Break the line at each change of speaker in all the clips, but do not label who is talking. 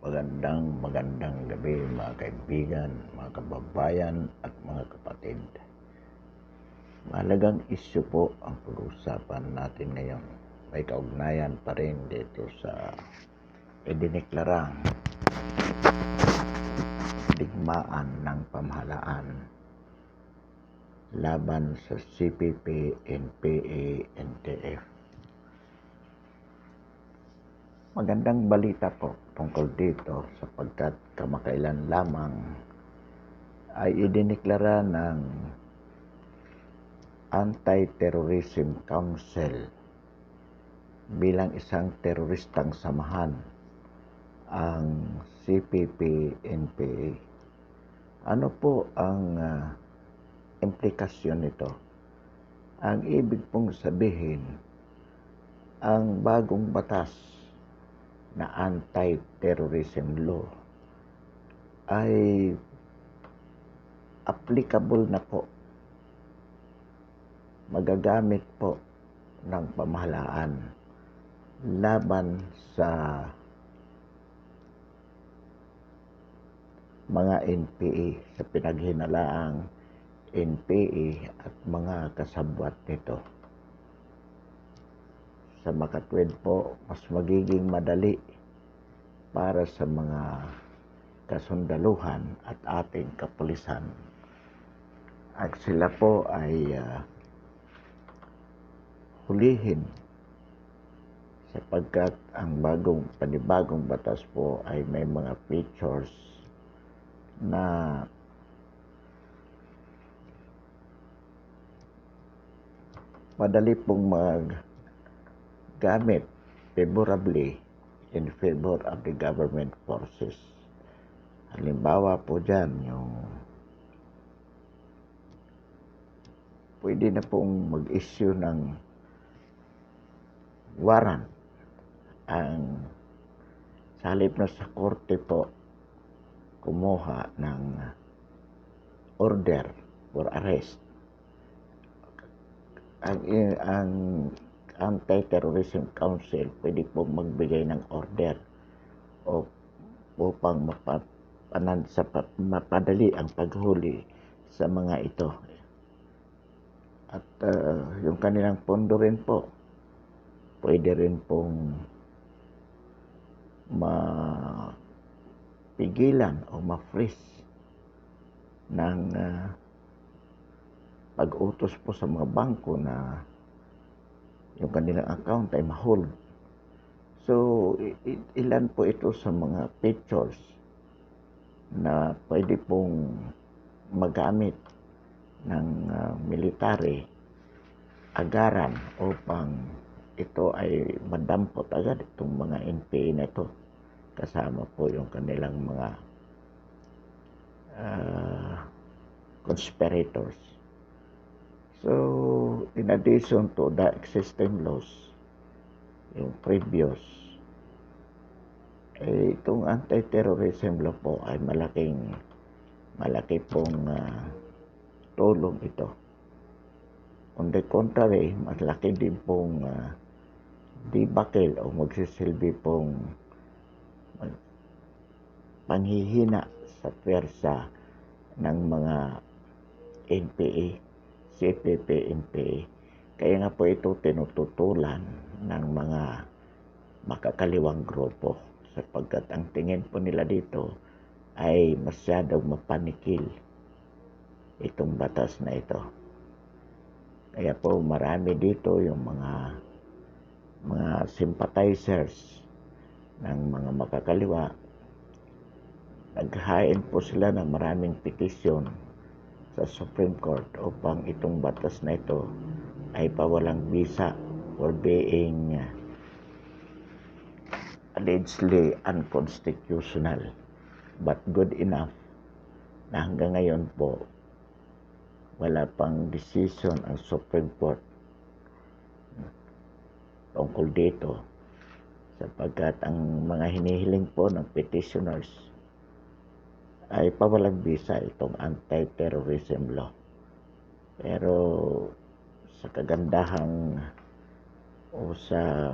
Magandang gabi mga kaibigan, mga kababayan at mga kapatid. Mahalagang isyu po ang pag-uusapan natin ngayon. May kaugnayan pa rin dito sa idineklarang digmaan ng pamahalaan laban sa CPP, NPA, NTF. Magandang balita po tungkol dito sapagkat kamakailan lamang ay idineklara ng Anti-Terrorism Council bilang isang teroristang samahan ang CPP-NPA. Ano po ang implikasyon nito? Ang ibig pong sabihin, ang bagong batas na anti-terrorism law ay applicable na po, magagamit po ng pamahalaan laban sa mga NPA, sa pinaghinalaang NPA at mga kasabwat nito. Sa makatwid po, mas magiging madali para sa mga kasundaluhan at ating kapulisan at sila po ay hulihin sapagkat ang panibagong batas po ay may mga features na madali pong gamit favorably in favor of the government forces. Halimbawa po dyan, yung pwede na pong mag-issue ng warrant ang sa halip na sa korte po kumuha ng order for arrest. Ang Anti-Terrorism Council pwede po magbigay ng order upang mapadali ang paghuli sa mga ito. At yung kanilang pondo rin po, pwede rin pong mapigilan o ma-freeze ng pag-utos po sa mga bangko na yung kanilang account ay ma-hold. So, ilan po ito sa mga features na pwede pong magamit ng military agaran upang ito ay madampot agad itong mga NPA na ito. Kasama po yung kanilang mga conspirators. So, in addition to the existing laws, yung previous, itong anti-terrorism law po ay malaki pong tulong ito. On the contrary, malaki din pong debakil o magsisilbi pong panghihina sa pwersa ng mga NPA, CPP, NPA. Kaya nga po ito tinututulan ng mga makakaliwang grupo sapagkat ang tingin po nila dito ay masyadong mapanikil itong batas na ito. Kaya po marami dito yung mga sympathizers ng mga makakaliwa. Naghain po sila ng maraming petisyon sa Supreme Court upang itong batas na ito ay pawalang bisa for being allegedly unconstitutional but good enough na hanggang ngayon po wala pang decision ang Supreme Court tungkol dito sapagkat ang mga hinihiling po ng petitioners ay pawalang bisa itong anti-terrorism law. Pero sa kagandahang o sa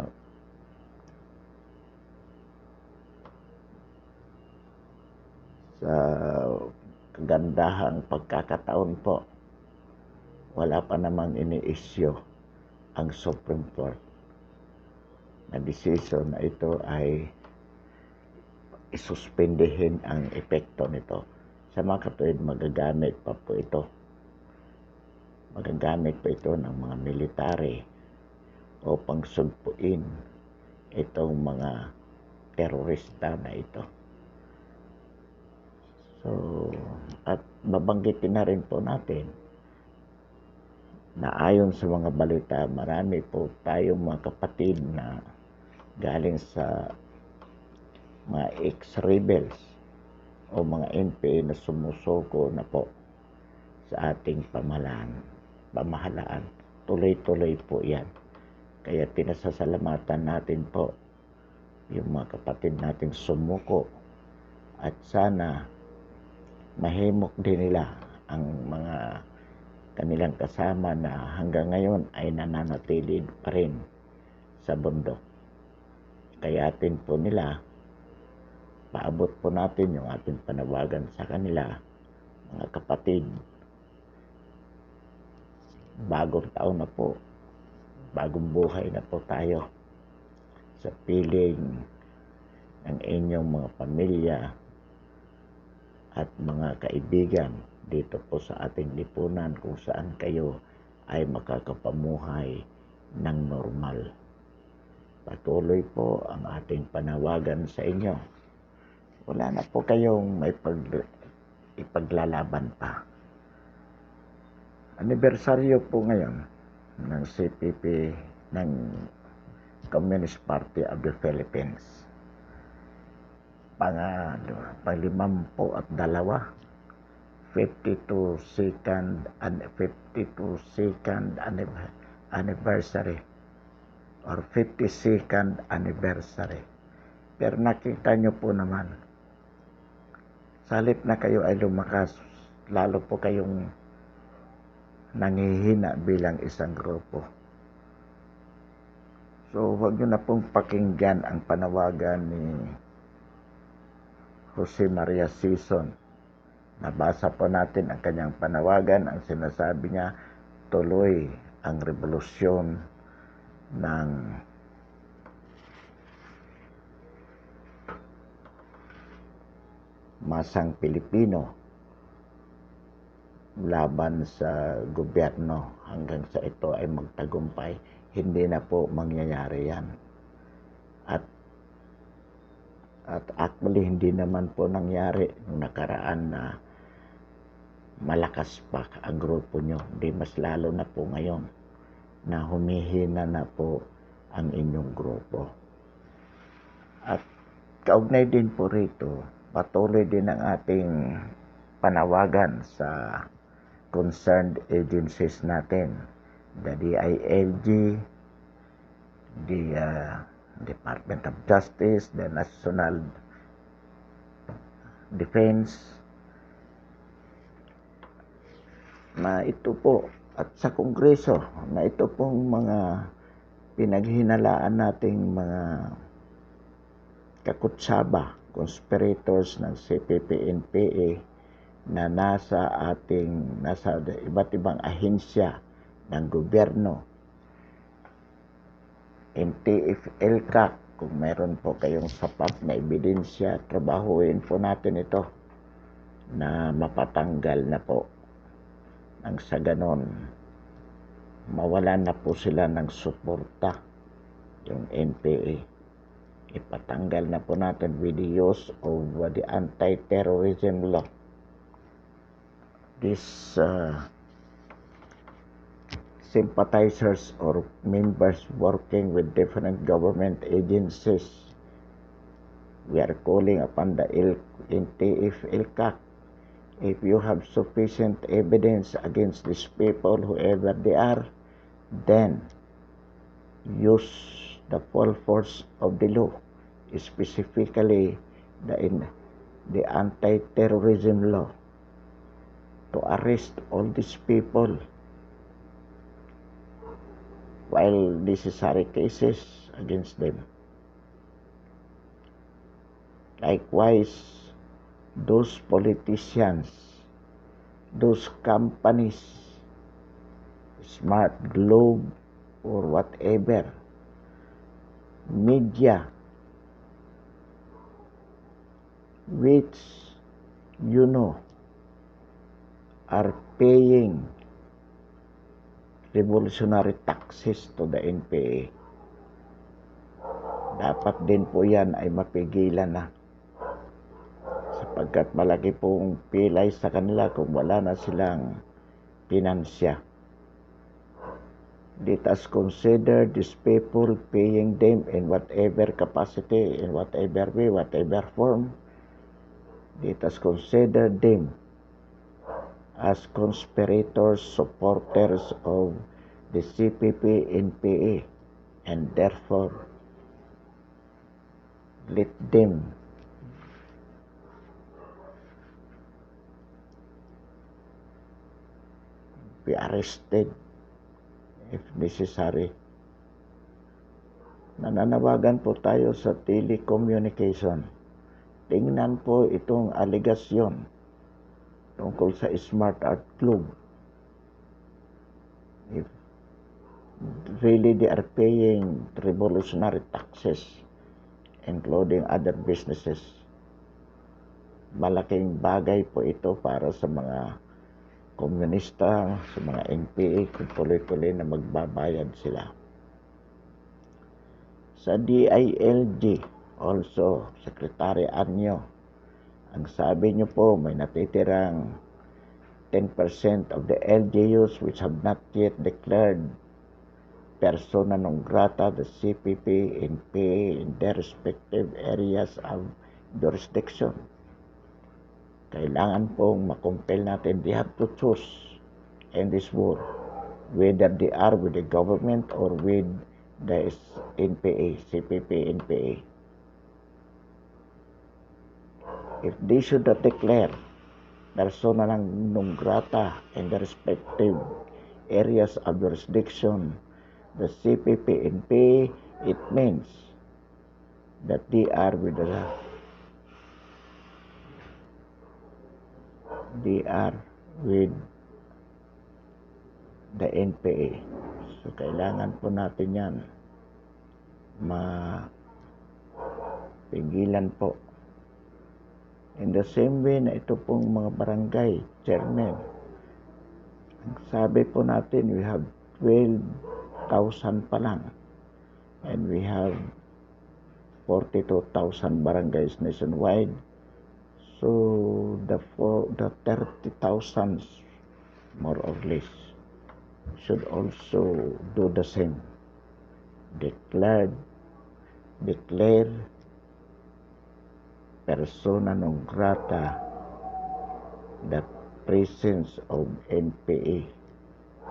Sa kagandahang pagkakataon po, wala pa namang ini-issue ang Supreme Court na desisyon na ito ay isuspendihin ang epekto nito. Sa mga katuwid, magagamit pa po ito. Magagamit pa ito ng mga military upang sugpuin itong mga terorista na ito. So, at babanggitin na rin po natin na ayon sa mga balita, marami po tayong mga kapatid na galing sa mga ex-rebels o mga NPA na sumusuko na po sa ating pamahalaan. Tuloy-tuloy po yan. Kaya pinasasalamatan natin po yung mga kapatid nating sumuko at sana mahimok din nila ang mga kanilang kasama na hanggang ngayon ay nananatili pa rin sa bundok. Kayatin po nila, paabot po natin yung ating panawagan sa kanila, mga kapatid. Bagong taon na po, bagong buhay na po tayo. Sa piling ng inyong mga pamilya at mga kaibigan dito po sa ating lipunan kung saan kayo ay makakapamuhay ng normal. Patuloy po ang ating panawagan sa inyo. Wala na po kayong ipaglalaban pa. Anibersaryo po ngayon ng CPP, ng Communist Party of the Philippines. Pang-52 52nd anniversary or 52nd anniversary. Pero nakita nyo po naman, sa halip na kayo ay lumakas, lalo po kayong nangihina bilang isang grupo. So, huwag nyo na pong pakinggan ang panawagan ni Jose Maria Sison. Nabasa po natin ang kanyang panawagan. Ang sinasabi niya, tuloy ang revolusyon ng masang Pilipino laban sa gobyerno hanggang sa ito ay magtagumpay. Hindi na po mangyayari yan. At actually, hindi naman po nangyari nung nakaraan na malakas pa ang grupo nyo. Di mas lalo na po ngayon na humihina na po ang inyong grupo. At kaugnay din po rito, patuloy din ang ating panawagan sa concerned agencies natin, the DILG, the Department of Justice, the National Defense, na ito po, at sa Kongreso, na ito pong mga pinaghinalaan nating mga kakutsaba, conspirators ng CPP-NPA na nasa iba't ibang ahensya ng gobyerno, NTF-ELCAC, kung meron po kayong sapat na ebidensya, trabahuin po natin ito na mapatanggal na po. Nang sa ganon, mawalan na po sila ng suporta, yung NPA. Ipatanggal na po natin with the use of the anti-terrorism law. These sympathizers or members working with different government agencies, we are calling upon the NTF-ELCAC, if you have sufficient evidence against these people, whoever they are, then use the full force of the law, specifically the anti-terrorism law, to arrest all these people while necessary cases against them. Likewise, those politicians, those companies, Smart Globe or whatever, media, which are paying revolutionary taxes to the NPA. Dapat din po yan ay mapigilan na, sapagkat malaki pong pilay sa kanila kung wala na silang pinansya. Let us consider these people, paying them in whatever capacity, in whatever way, whatever form. Let us consider them as conspirators, supporters of the CPP-NPA, and therefore let them be arrested if necessary. Nananawagan po tayo sa telecommunication. Tingnan po itong aligasyon tungkol sa Smart Art Club. If really they are paying revolutionary taxes, including other businesses, malaking bagay po ito para sa mga komunista, sa mga NPA, kung tuloy-tuloy na magbabayad sila. Sa DILG, also, Secretary Anyo, ang sabi niyo po, may natitirang 10% of the LGUs which have not yet declared persona non grata the CPP, NPA in their respective areas of jurisdiction. Kailangan pong makumpel natin, they have to choose in this war, whether they are with the government or with the NPA, CPP, NPA. If they should not declare persona non grata in the respective areas of jurisdiction, the CPP, NPA, it means that they are with the NPA. So, kailangan po natin yan mapigilan po. In the same way na ito pong mga barangay chairman, ang sabi po natin, we have 12,000 pa lang, and we have 42,000 barangays nationwide. So the 30,000 more or less should also do the same. Declare persona non grata the presence of NPA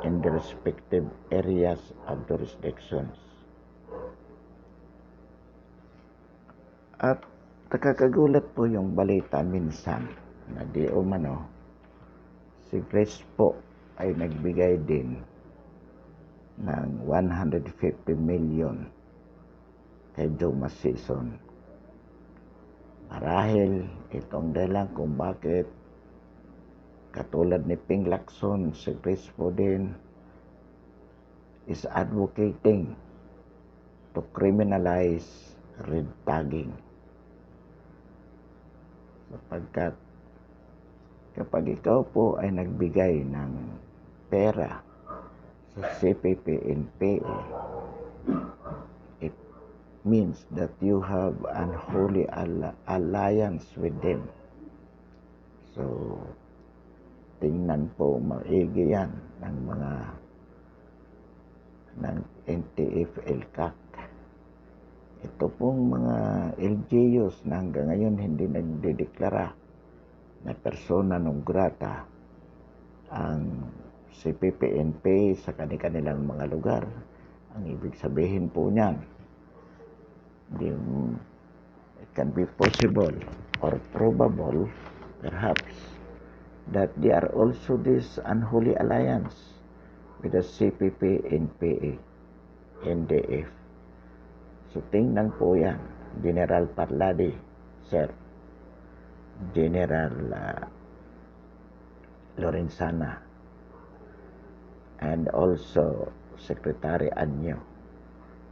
in the respective areas of jurisdictions. At nakakagulat po yung balita minsan na di umano si Grace po ay nagbigay din ng 150 million kay Joe Masison. Marahil itong dahilan kung bakit katulad ni Ping Lacson, si Grace po din is advocating to criminalize red tagging. Sapagkat kapag ikaw po ay nagbigay ng pera sa CPP-NPA, it means that you have unholy alliance with them. So, tingnan po maigi yan ng NTF-ELCAC. Ito pong mga LGUs na hanggang ngayon hindi nagdedeklara na persona non grata ang CPP-NPA sa kanilang mga lugar. Ang ibig sabihin po niyan, it can be possible or probable perhaps that they are also this unholy alliance with the CPP-NPA, NDF. So tingnan po yan, General Parladi, sir. General Lorenzana, and also Secretary Anyo.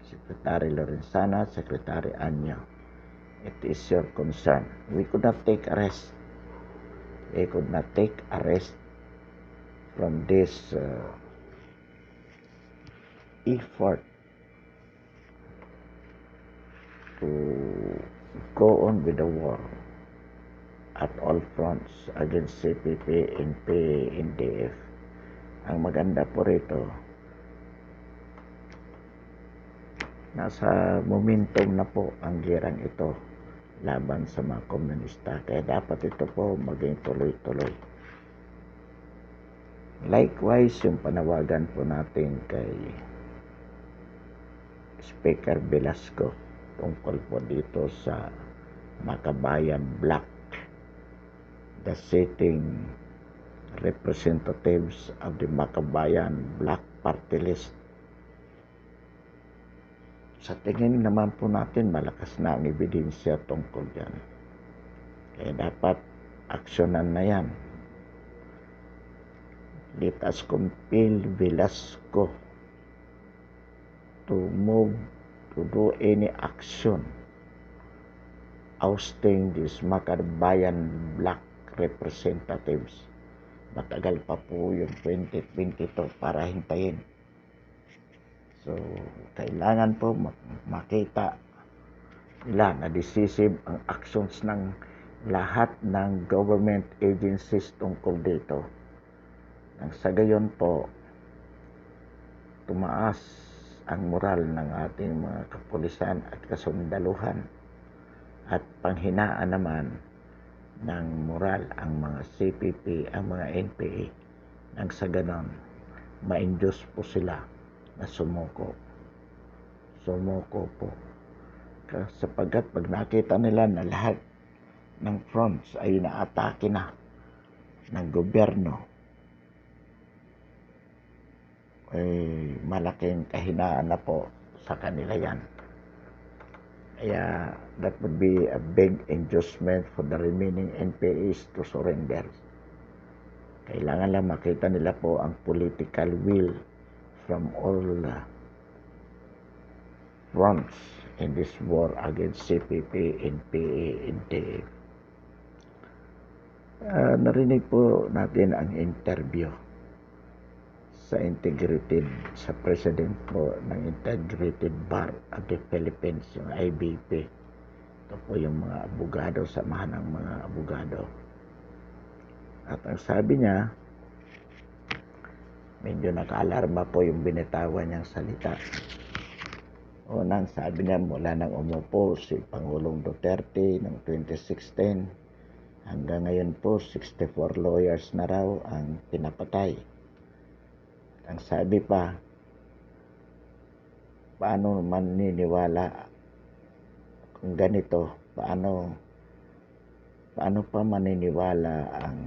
Secretary Lorenzana, Secretary Anyo. It is your concern. We could not take arrest. We could not take arrest from this effort to go on with the war at all fronts against CPP, NPA, NDF. Ang maganda po rito, nasa momentum na po ang girang ito laban sa mga komunista. Kaya dapat ito po maging tuloy-tuloy. Likewise, yung panawagan po natin kay Speaker Velasco tungkol po dito sa Makabayan Black, the sitting representatives of the Makabayan Black Party List. Sa tingin naman po natin, malakas na ang ebidensya tungkol dyan. Kaya dapat aksyonan na yan. Let us compel Velasco to move to do any action ousting these Makabayan Black representatives. Matagal pa po yung 2022 para hintayin. So, kailangan po makita nila na decisive ang actions ng lahat ng government agencies tungkol dito. Nang sa gayon po, tumaas ang moral ng ating mga kapulisan at kasundaluhan at panghinaan naman ng moral ang mga CPP, ang mga NPA. Nang sa ganon, ma-induce po sila na sumuko po, sapagkat pag nakita nila na lahat ng fronts ay inaatake na ng gobyerno, ay malaking kahinaan na po sa kanila yan. Kaya that would be a big inducement for the remaining NPAs to surrender. Kailangan lang makita nila po ang political will from all fronts in this war against CPP, NPA, NDF. Narinig po natin ang interview sa president po ng Integrated Bar of the Philippines, yung IBP. Ito po yung mga abogado, samahan ng mga abogado. At ang sabi niya, medyo naka-alarma po yung binitawan niyang salita. Unang sabi niya, mula nang umupo si Pangulong Duterte noong 2016, hanggang ngayon po 64 lawyers na raw ang pinapatay. Ang sabi pa, paano maniniwala kung ganito, paano pa maniniwala ang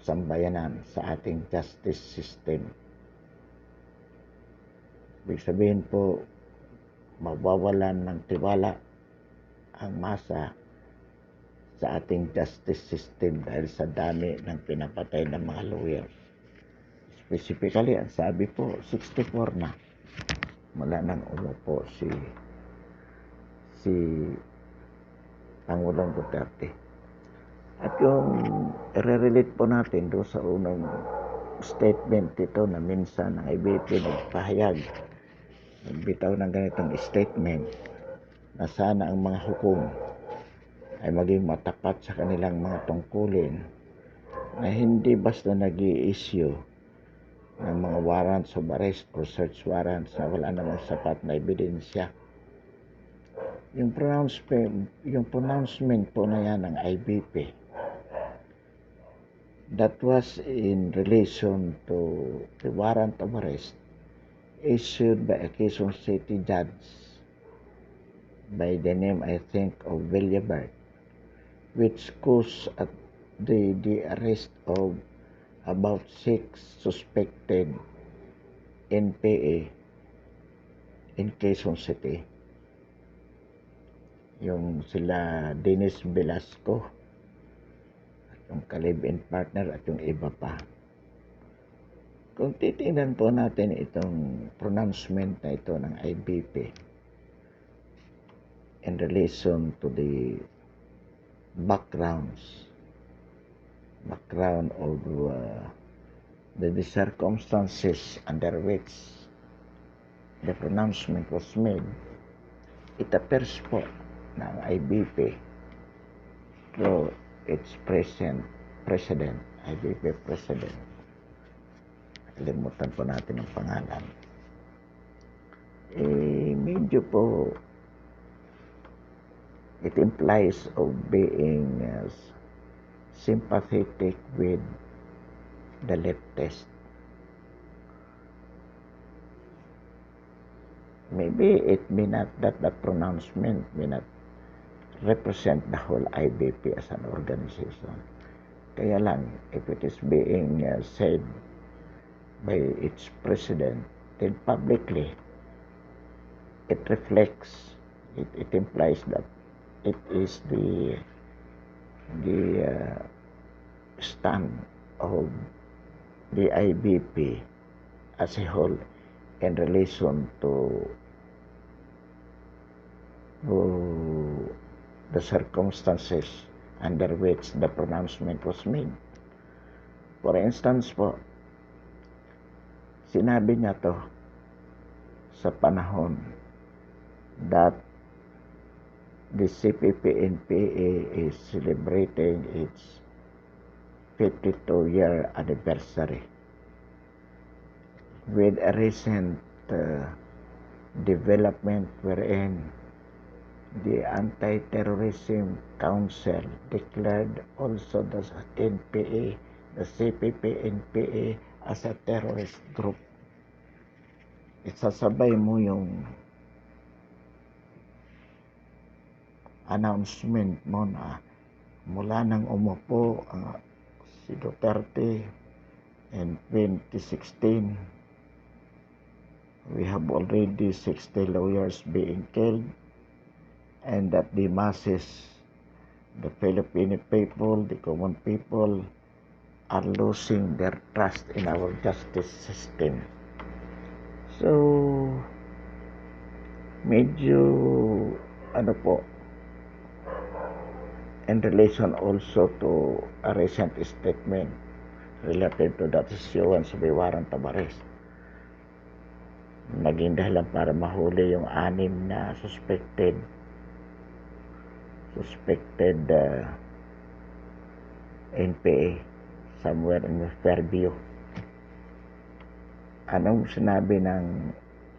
sambayanan sa ating justice system? Ibig sabihin po, mawawalan ng tiwala ang masa sa ating justice system dahil sa dami ng pinapatay ng mga lawyers. Specifically, ang sabi po, 64 na mula nang umupo si Pangulong Duterte. At yung i-relate po natin doon sa unang statement ito na minsan ang IBP nagpahayag, nagbitaw ng ganitong statement na sana ang mga hukom ay maging matapat sa kanilang mga tungkulin, na hindi basta nag-i-issue ng mga warrants of arrest or search warrants na wala namang sapat na ebidensya. Yung pronouncement po na yan ng IBP, that was in relation to the warrant of arrest issued by a Quezon City judge by the name, I think, of Villabert, which caused the arrest of about 6 suspected NPA in Quezon City. Yung sila Dennis Velasco, yung ka-live-in partner at yung iba pa. Kung titingnan po natin itong pronouncement na ito ng IBP in relation to the background of the circumstances under which the pronouncement was made, it appears po na ang IBP through its president, IBP president, kalimutan po natin ang pangalan, medyo po it implies of being sympathetic with the leftist. Maybe it may not, that pronouncement may not represent the whole IBP as an organization. Kaya lang, if it is being said by its president, then publicly, it reflects, it implies that it is the stand of the IBP as a whole in relation to the circumstances under which the pronouncement was made. For instance po, sinabi niya to sa panahon that the CPP-NPA is celebrating its 52-year anniversary with a recent development wherein the Anti-Terrorism Council declared also the NPA, the CPP-NPA as a terrorist group. Isasabay mo yung announcement mo na mula nang umupo si Duterte in 2016, we have already 60 lawyers being killed, and that the masses, the Filipino people, the common people, are losing their trust in our justice system. So, medyo in relation also to a recent statement related to that issuance of a warrant of arrest. Naging dahilan para mahuli yung 6 na suspected NPA somewhere in Fairview. Anong sinabi ng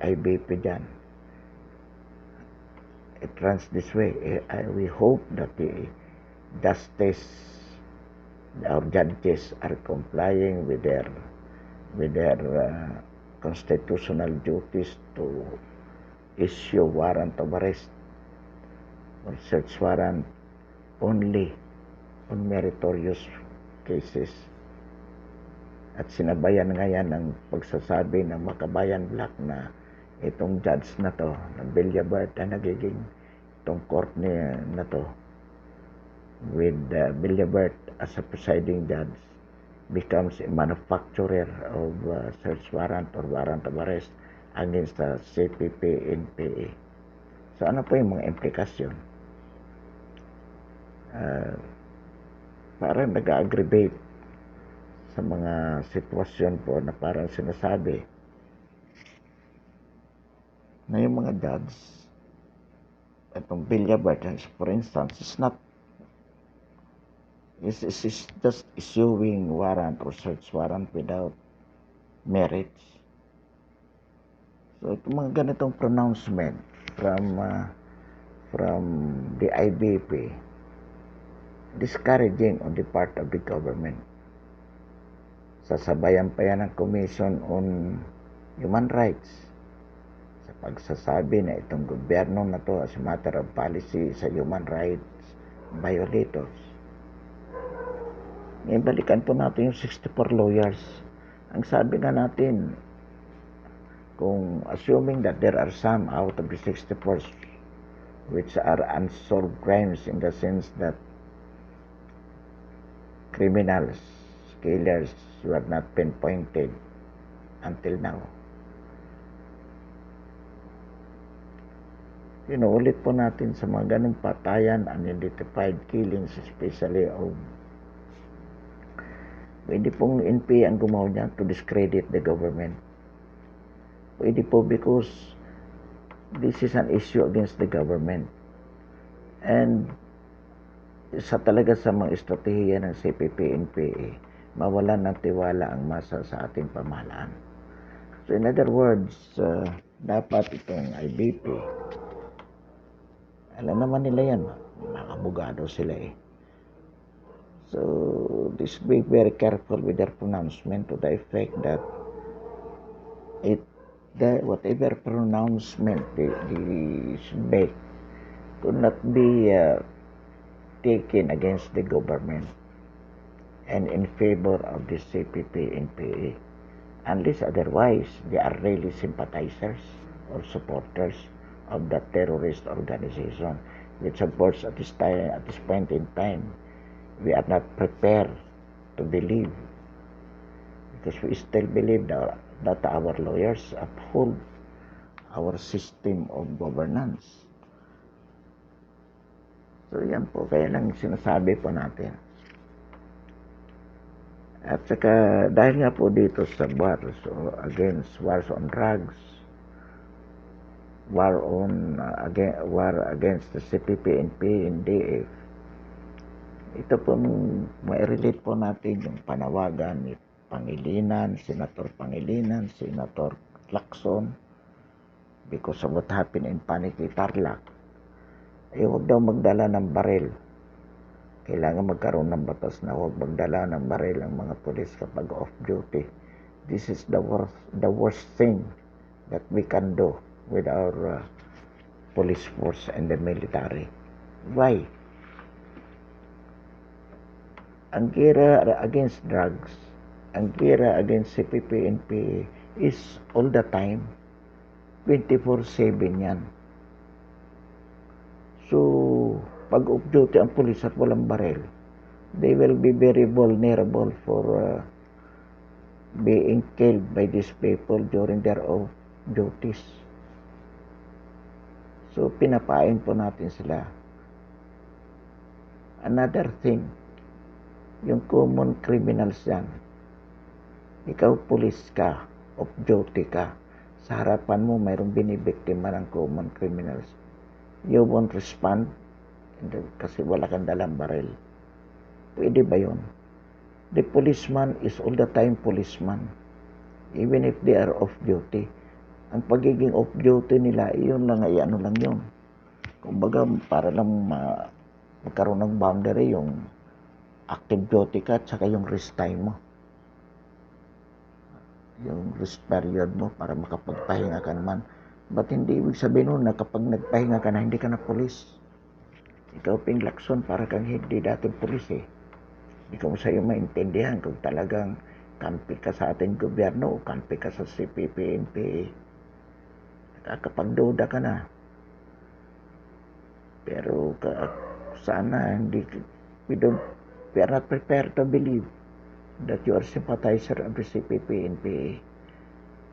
IBP dyan? It runs this way. We hope that the justice, our judges are complying with their constitutional duties to issue warrant of arrest or search warrant only on meritorious cases. At sinabayan nga yan ng pagsasabi ng Makabayan Black na itong judge na to, ng Villabert, na nagiging itong court na to with Villabert as a presiding judge becomes a manufacturer of search warrant or warrant of arrest against the CPP-NPA. So ano po yung mga implikasyon? Parang nag-aggravate sa mga sitwasyon po na parang sinasabi na yung mga judge, itong Villabert, for instance, is just issuing warrant or search warrant without merits. So itong mga ganitong pronouncement from the IBP, discouraging on the part of the government. Sasabayan pa yan ng Commission on Human Rights sa pagsasabi na itong gobyerno na to as a matter of policy sa human rights violators. Ngayon, balikan po natin yung 64 lawyers. Ang sabi nga natin, kung assuming that there are some out of the 64 which are unsolved crimes in the sense that criminals, killers were not pinpointed until now. Inuulit po natin sa mga ganong patayan, unidentified killings, especially of pwede pong NPA ang gumawa niya to discredit the government. Pwede po because this is an issue against the government. And isa talaga sa mga estratehiya ng CPP-NPA, mawalan ng tiwala ang masa sa ating pamahalaan. So in other words, dapat itong IBP, alam naman nila yan, mga abogado sila eh. So this be very careful with their pronouncement to the effect that whatever pronouncement they make could not be taken against the government and in favor of the CPP-NPA, unless otherwise they are really sympathizers or supporters of that terrorist organization, which of course at this point in time, we are not prepared to believe, because we still believe that our lawyers uphold our system of governance. So yan po, kaya lang sinasabi po natin. At saka dahil nga po dito sa wars on drugs, war against the CPP-NPA and DF, ito po ma-relate po natin yung panawagan ni Senator Pangilinan, Senator Lacson, because of what happened in Paniqui, Tarlac. Huwag daw magdala ng baril. Kailangan magkaroon ng batas na huwag magdala ng baril ang mga pulis kapag off-duty. This is the worst thing that we can do with our police force and the military. Why? Ang gera against drugs, ang gera against CPP-NPA is all the time, 24/7 yan. So, pag off-duty ang pulis at walang baril, they will be very vulnerable for being killed by these people during their off duties. So, pinapain po natin sila. Another thing, yung common criminals yan. Ikaw pulis ka, off-duty ka, sa harapan mo mayroong binibiktima ng common criminals. You won't respond kasi wala kang dalang baril. Pwede ba yun? The policeman is all the time policeman, even if they are off-duty. Ang pagiging off-duty nila, yun lang ay ano lang yun. Kumbaga, para lang magkaroon ng boundary yung active duty ka at saka yung rest time mo. Yung rest period mo para makapagpahinga ka naman. Ba't hindi ibig sabihin nun na kapag nagpahinga ka na, hindi ka na pulis? Ikaw, Ping Lacson, para kang hindi dating pulis eh. Hindi ko sa'yo maintindihan kung talagang kampi ka sa ating gobyerno o kampi ka sa CPP-NPA. Nakakapagduda ka na. Pero sana we are not prepared to believe that you are sympathizer of the CPP-NPA.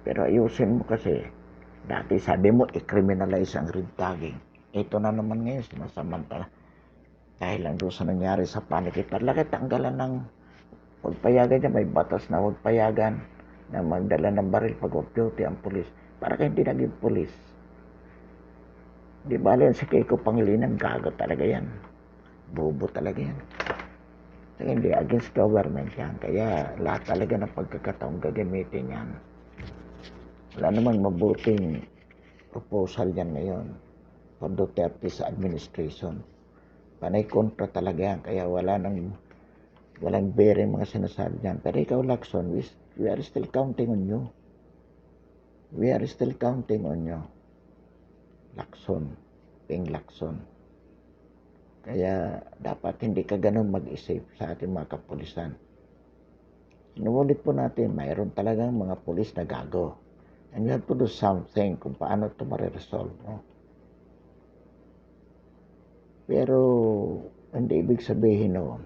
Pero ayusin mo kasi, dati sabi mo, i-criminalize ang red tagging. Ito na naman ngayon, sinasamantala. Dahil lang doon sa nangyari sa Paniqui, Tarlac, tanggalan ng huwag payagan niya, may batas na huwag payagan na magdala ng baril pag off-duty ang pulis. Para kayo hindi naging pulis. Di ba yan si Kiko Pangilinan, gago talaga yan. Bobo talaga yan. So, hindi, against government yan. Kaya lahat talaga ng pagkakataong gagamitin yan. Wala namang mabuting proposal yan ngayon for Duterte's administration. Panay kontra talaga yan. Kaya walang bearing mga sinasabi yan. Pero ikaw, Lacson, we are still counting on you. We are still counting on you. Lacson, Ping Lacson. Kaya dapat hindi ka ganun mag-isip sa ating mga kapulisan. Inuulit po natin, mayroon talagang mga pulis na gago. And you have to do something kung paano ito mariresolve. No? Pero hindi ibig sabihin noon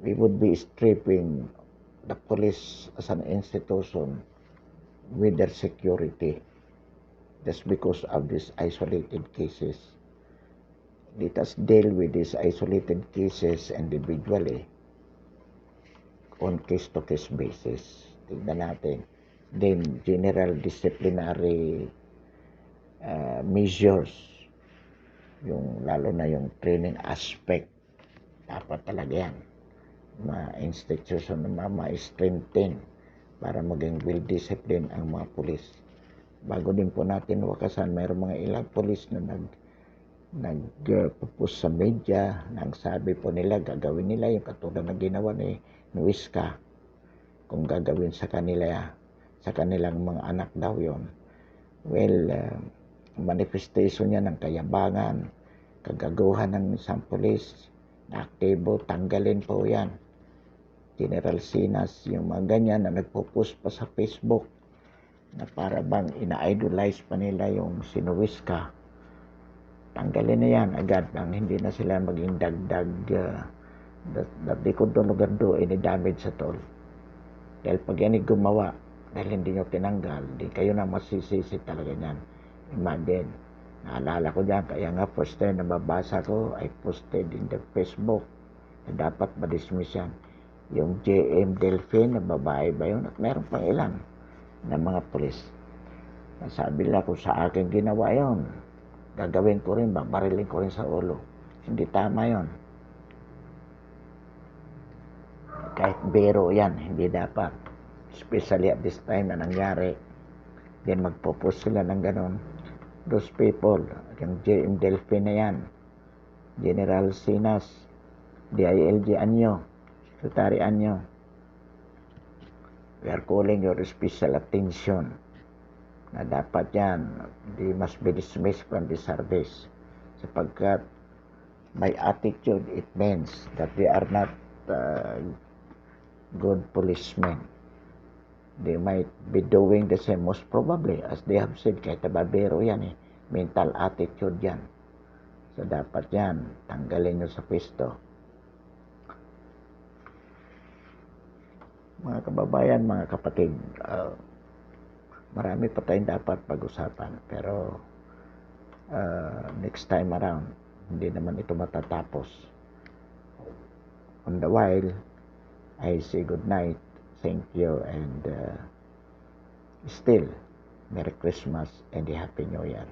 we would be stripping the police as an institution with their security just because of these isolated cases. Let us deal with these isolated cases individually on case-to-case basis. Tignan natin. Then, general disciplinary measures, yung lalo na yung training aspect, dapat talaga yan. Ma-institution na ma-strengthen para maging well-disciplined ang mga pulis. Bago din po natin wakasan, mayroong mga ilang pulis na nagpupus sa media, nang sabi po nila, gagawin nila yung katulad na ginawa ni Nuisca. Kung gagawin sa kanila, sa kanilang mga anak daw yon. Well, manifestation yan ng kayabangan, kagaguhan ng isang pulis, na aktibo, tanggalin po yan. General Sinas, yung mga ganyan na nagpo-post pa sa Facebook, na para bang ina-idolize pa nila yung si Nuisca. Tanggalin na yan agad nang hindi na sila maging dagdag that they could no longer do any damage at all. Dahil pag yan gumawa, dahil hindi nyo tinanggal, di kayo na masisisi talaga yan. Imagine, naalala ko dyan, kaya nga first time na mabasa ko, I posted in the Facebook na dapat ma-dismiss yan. Yung JM Delphine, na babae ba yun? At meron pang ilan na mga pulis. Nasabi nila kung sa akin ginawa yon, gagawin ko rin, babarilin ko rin sa ulo. Hindi tama yon. Kahit biro yan, hindi dapat. Especially at this time na nangyari. Then magpo-post sila ng ganon. Those people, yung JM Delphine na yan, General Sinas, DILG Anyo, Secretary Anyo, we are calling your special attention na dapat yan, they must be dismissed from the service. Sapagkat by attitude, it means that they are not good policemen. They might be doing the same, most probably, as they have said, kahit babero yan mental attitude yan. So dapat yan, tanggalin nyo sa pwesto. Mga kababayan, mga kapatid, marami pa tayong dapat pag-usapan. Pero next time around, hindi naman ito matatapos. On the while, I say good night. Thank you, and still, Merry Christmas and a Happy New Year.